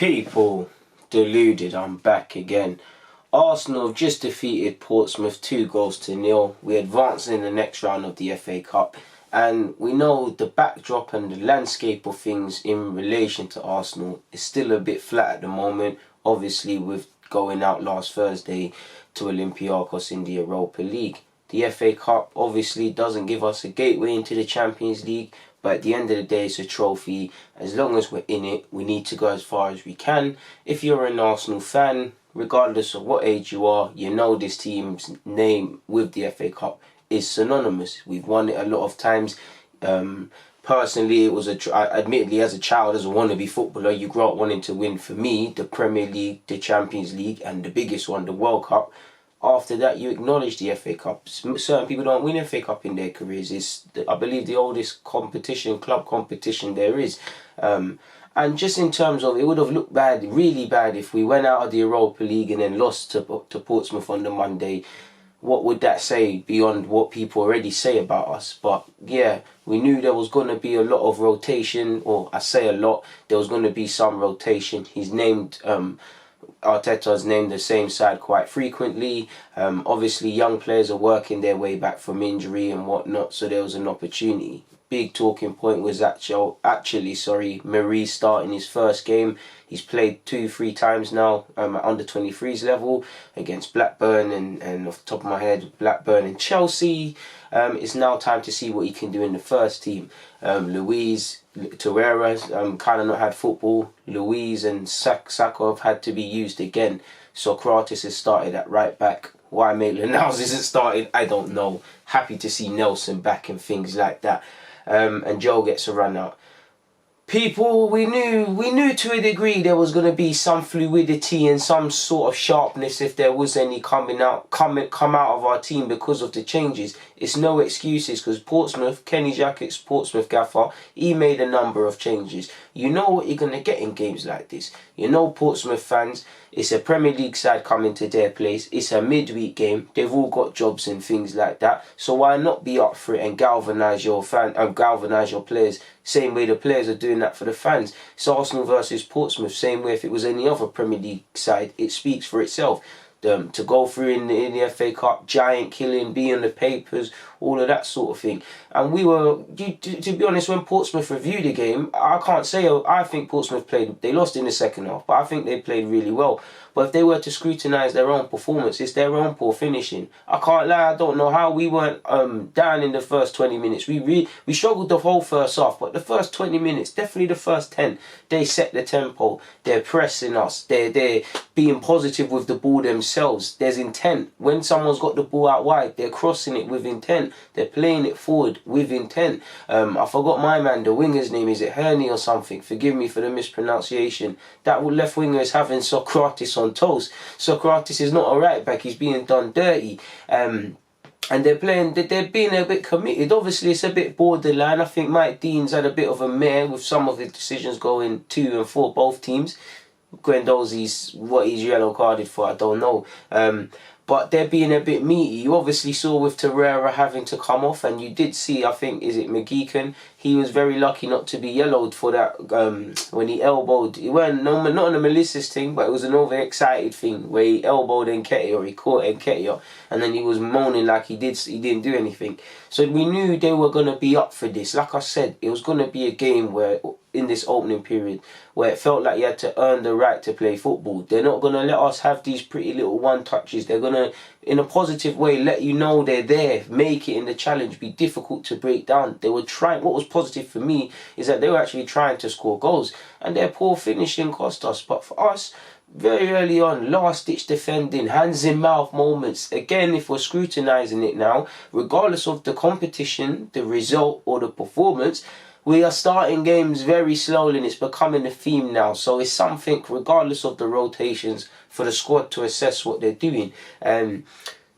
People, deluded, I'm back again. Arsenal have just defeated Portsmouth 2-0. We advance in the next round of the FA Cup, and we know the backdrop and the landscape of things in relation to Arsenal is still a bit flat at the moment, obviously with going out last Thursday to Olympiacos in the Europa League. The FA Cup obviously doesn't give us a gateway into the Champions League, but at the end of the day, it's a trophy. As long as we're in it, we need to go as far as we can. If you're an Arsenal fan, regardless of what age you are, you know this team's name with the FA Cup is synonymous. We've won it a lot of times. Personally, it was admittedly, as a child, as a wannabe footballer, you grow up wanting to win, for me, the Premier League, the Champions League, and the biggest one, the World Cup. After that, you acknowledge the FA Cup. Certain people don't win FA Cup in their careers. It's, I believe, the oldest competition, club competition there is. And just in terms of, it would have looked bad, really bad, if we went out of the Europa League and then lost to Portsmouth on the Monday. What would that say beyond what people already say about us? But yeah, we knew there was going to be a lot of rotation, or I say a lot, there was going to be some rotation. He's named... Arteta's named the same side quite frequently. Obviously, young players are working their way back from injury and whatnot, so there was an opportunity. Big talking point was actually Marie starting his first game. He's played 2-3 times now at under 23s level against Blackburn and off the top of my head, Blackburn and Chelsea. It's now time to see what he can do in the first team. Luis Torreira's kind of not had football. Luis and SANCHO have had to be used again. Socrates has started at right back. Why Maitland-Niles isn't started, I don't know. Happy to see Nelson back and things like that. And Joe gets a run out. People, we knew to a degree there was going to be some fluidity and some sort of sharpness if there was any come out of our team because of the changes. It's no excuses, because Portsmouth, Kenny Jackett's Portsmouth gaffer, he made a number of changes. You know what you're going to get in games like this. You know, Portsmouth fans, it's a Premier League side coming to their place. It's a midweek game. They've all got jobs and things like that. So why not be up for it and galvanise your players? Same way the players are doing that for the fans. It's Arsenal versus Portsmouth. Same way if it was any other Premier League side, it speaks for itself. To go through in the FA Cup, giant killing, be in the papers, all of that sort of thing. And we were, to be honest, when Portsmouth reviewed the game, I can't say, I think Portsmouth they lost in the second half, but I think they played really well. But if they were to scrutinise their own performance, it's their own poor finishing. I can't lie, I don't know how we weren't down in the first 20 minutes. We struggled the whole first half, but the first 20 minutes, definitely the first 10, they set the tempo. They're pressing us. They're being positive with the ball themselves. There's intent. When someone's got the ball out wide, they're crossing it with intent. They're playing it forward with intent. I forgot my man, the winger's name. Is it Herney or something? Forgive me for the mispronunciation. That left winger is having Socrates on toast. Socrates is not a right back. He's being done dirty. And they're being a bit committed. Obviously, it's a bit borderline. I think Mike Dean's had a bit of a mare with some of his decisions going 2 and 4 both teams. Guendouzi's, what he's yellow carded for, I don't know. But they're being a bit meaty. You obviously saw with Torreira having to come off, and you did see, I think, is it McGeechan? He was very lucky not to be yellowed for that when he elbowed. It wasn't not a malicious thing, but it was an overexcited thing where he elbowed Nketiah, or he caught Nketiah, and then he was moaning like he didn't do anything. So we knew they were going to be up for this. Like I said, it was going to be a game where, in this opening period, where it felt like you had to earn the right to play football. They're not going to let us have these pretty little one-touches. They're going to, in a positive way, let you know they're there, make it in the challenge, be difficult to break down. They were trying. What was positive for me is that they were actually trying to score goals, and their poor finishing cost us. But for us, very early on, last-ditch defending, hands-in-mouth moments. Again, if we're scrutinising it now, regardless of the competition, the result or the performance, we are starting games very slowly, and it's becoming a theme now. So it's something, regardless of the rotations, for the squad to assess what they're doing.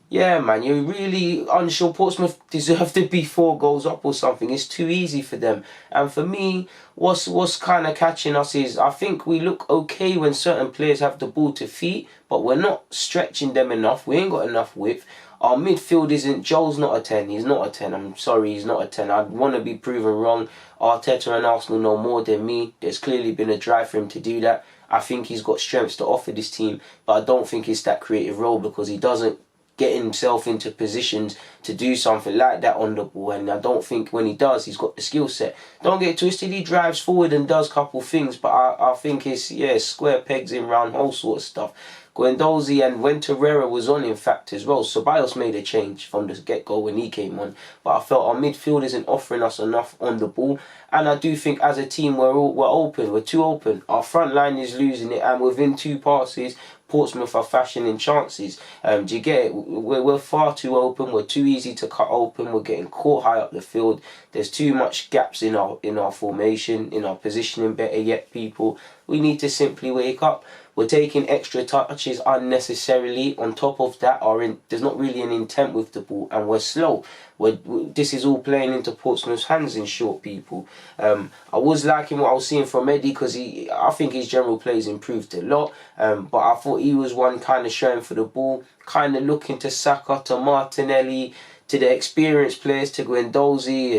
Yeah, man, you're really unsure. Portsmouth deserve to be 4 goals up or something. It's too easy for them. And for me, what's kind of catching us is, I think we look okay when certain players have the ball to feet, but we're not stretching them enough. We ain't got enough width. Our midfield isn't... Joel's not a 10. He's not a 10. I'm sorry, he's not a 10. I'd want to be proven wrong. Arteta and Arsenal know more than me. There's clearly been a drive for him to do that. I think he's got strengths to offer this team, but I don't think it's that creative role because he doesn't get himself into positions to do something like that on the ball, and I don't think when he does, he's got the skill set. Don't get it twisted, he drives forward and does a couple things, but I think it's, yeah, square pegs in round hole sort of stuff. Guendouzi, and when Torreira was on, in fact, as well, Ceballos made a change from the get-go when he came on, but I felt our midfield isn't offering us enough on the ball, and I do think as a team we're open, we're too open. Our front line is losing it, and within 2 passes, Portsmouth are fashioning chances. Do you get it? We're far too open. We're too easy to cut open. We're getting caught high up the field. There's too much gaps in our formation, in our positioning. Better yet, people, we need to simply wake up. We're taking extra touches unnecessarily. On top of that, there's not really an intent with the ball, and we're slow. This is all playing into Portsmouth's hands, in short, people. I was liking what I was seeing from Eddie because I think his general play's improved a lot. But I thought he was one kind of showing for the ball, kind of looking to Saka, to Martinelli, to the experienced players, to Guendouzi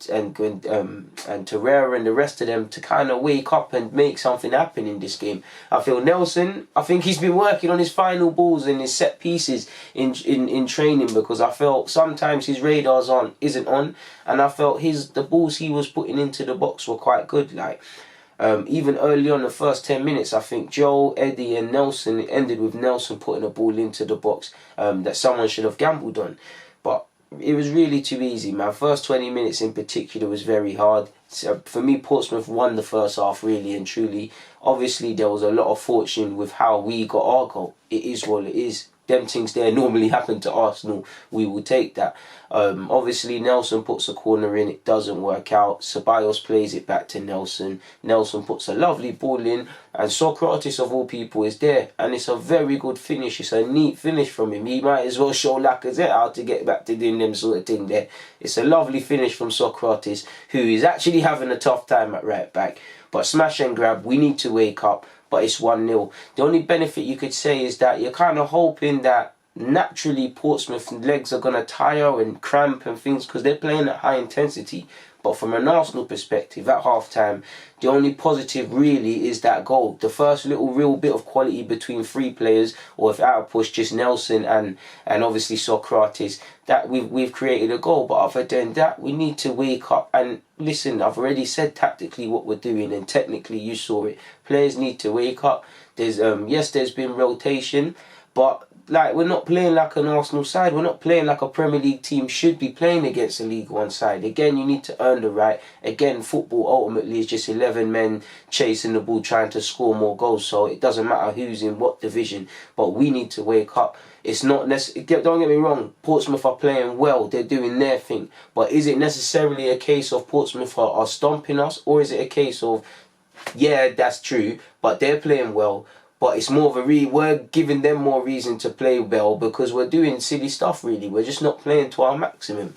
and Torreira and the rest of them, to kind of wake up and make something happen in this game. I feel Nelson, I think he's been working on his final balls and his set pieces in training, because I felt sometimes his radars isn't on, and I felt the balls he was putting into the box were quite good. Like even early on, the first 10 minutes, I think Joe, Eddie and Nelson, it ended with Nelson putting a ball into the box that someone should have gambled on. But it was really too easy, man. First 20 minutes in particular was very hard. So for me, Portsmouth won the first half, really and truly. Obviously, there was a lot of fortune with how we got our goal. It is what it is. Them things there normally happen to Arsenal. We will take that. Obviously, Nelson puts a corner in. It doesn't work out. Ceballos plays it back to Nelson. Nelson puts a lovely ball in. And Socrates, of all people, is there. And it's a very good finish. It's a neat finish from him. He might as well show Lacazette how to get back to doing them sort of thing there. It's a lovely finish from Socrates, who is actually having a tough time at right back. But smash and grab, we need to wake up. But it's 1-0. The only benefit you could say is that you're kind of hoping that naturally Portsmouth's legs are going to tire and cramp and things because they're playing at high intensity. But from an Arsenal perspective, at half-time, the only positive really is that goal. The first little real bit of quality between 3 players, or if out of push, just Nelson and obviously Socrates, that we've created a goal. But other than that, we need to wake up. And listen, I've already said tactically what we're doing, and technically you saw it. Players need to wake up. There's yes, there's been rotation, but like, we're not playing like an Arsenal side. We're not playing like a Premier League team should be playing against a League One side. Again, you need to earn the right. Again, football ultimately is just 11 men chasing the ball, trying to score more goals. So it doesn't matter who's in what division, but we need to wake up. It's not necessarily, don't get me wrong, Portsmouth are playing well. They're doing their thing. But is it necessarily a case of Portsmouth are stomping us? Or is it a case of, yeah, that's true, but they're playing well? But it's more of we're giving them more reason to play well because we're doing silly stuff, really. We're just not playing to our maximum.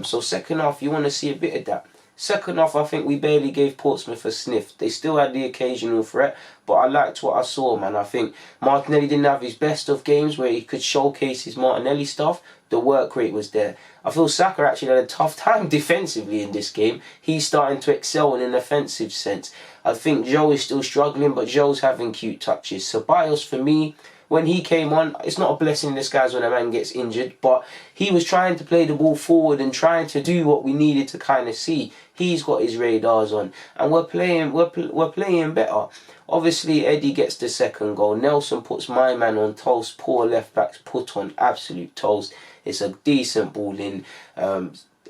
So second half, you want to see a bit of that. Second half, I think we barely gave Portsmouth a sniff. They still had the occasional threat, but I liked what I saw, man. I think Martinelli didn't have his best of games where he could showcase his Martinelli stuff. The work rate was there. I feel Saka actually had a tough time defensively in this game. He's starting to excel in an offensive sense. I think Joe is still struggling, but Joe's having cute touches. Ceballos, for me, when he came on, it's not a blessing in disguise when a man gets injured, but he was trying to play the ball forward and trying to do what we needed to kind of see. He's got his radars on, and we're playing better. Obviously, Eddie gets the second goal. Nelson puts my man on toast. Poor left backs put on absolute toast. It's a decent ball in.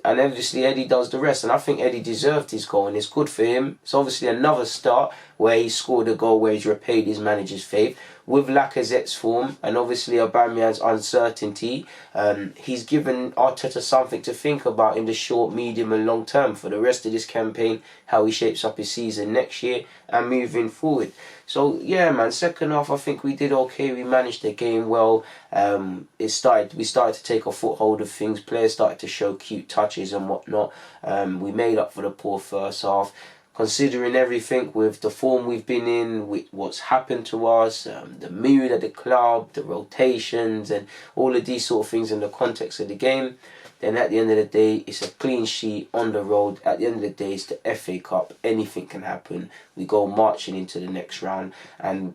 And obviously Eddie does the rest, and I think Eddie deserved his goal, and it's good for him. It's obviously another start where he scored a goal where he's repaid his manager's faith. With Lacazette's form and obviously Aubameyang's uncertainty, he's given Arteta something to think about in the short, medium and long term for the rest of this campaign, how he shapes up his season next year and moving forward. So yeah, man, second half I think we did okay. We managed the game well. We started to take a foothold of things. Players started to show cute touches and whatnot. We made up for the poor first half. considering everything with the form we've been in, with what's happened to us, the mood at the club, the rotations, and all of these sort of things in the context of the game, then at the end of the day, it's a clean sheet on the road. At the end of the day, it's the FA Cup. Anything can happen. We go marching into the next round, and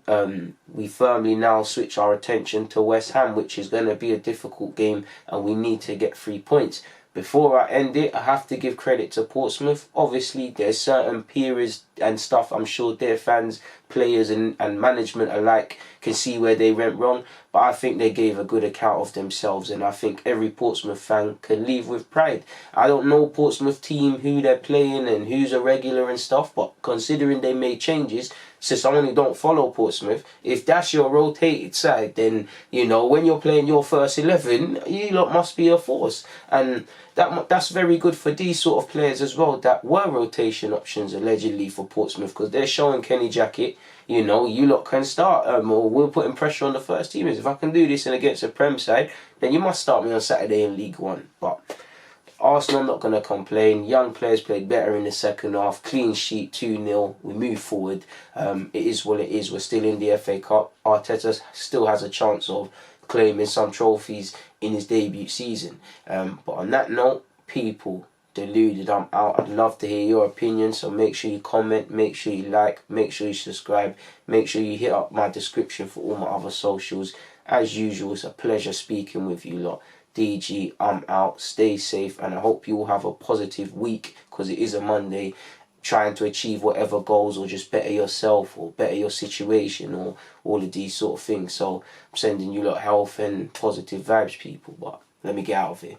we firmly now switch our attention to West Ham, which is going to be a difficult game, and we need to get 3 points. Before I end it, I have to give credit to Portsmouth. Obviously, there's certain periods and stuff I'm sure their fans, players and management alike can see where they went wrong. But I think they gave a good account of themselves, and I think every Portsmouth fan can leave with pride. I don't know Portsmouth team, who they're playing and who's a regular and stuff, but considering they made changes, so someone who don't follow Portsmouth, if that's your rotated side, then, you know, when you're playing your first 11, you lot must be a force. And that's very good for these sort of players as well that were rotation options allegedly for Portsmouth, because they're showing Kenny Jackett, you know, you lot can start, or we're putting pressure on the first teamers. If I can do this and against a Prem side, then you must start me on Saturday in League One. But Arsenal, I'm not going to complain. Young players played better in the second half. Clean sheet, 2-0. We move forward. It is what it is. We're still in the FA Cup. Arteta still has a chance of claiming some trophies in his debut season. But on that note, people, Deluded, I'm out. I'd love to hear your opinion, so make sure you comment, make sure you like, make sure you subscribe, make sure you hit up my description for all my other socials. As usual, it's a pleasure speaking with you lot. DG, I'm out. Stay safe, and I hope you all have a positive week, because it is a Monday, trying to achieve whatever goals or just better yourself or better your situation or all of these sort of things. So I'm sending you lot health and positive vibes, people. But let me get out of here.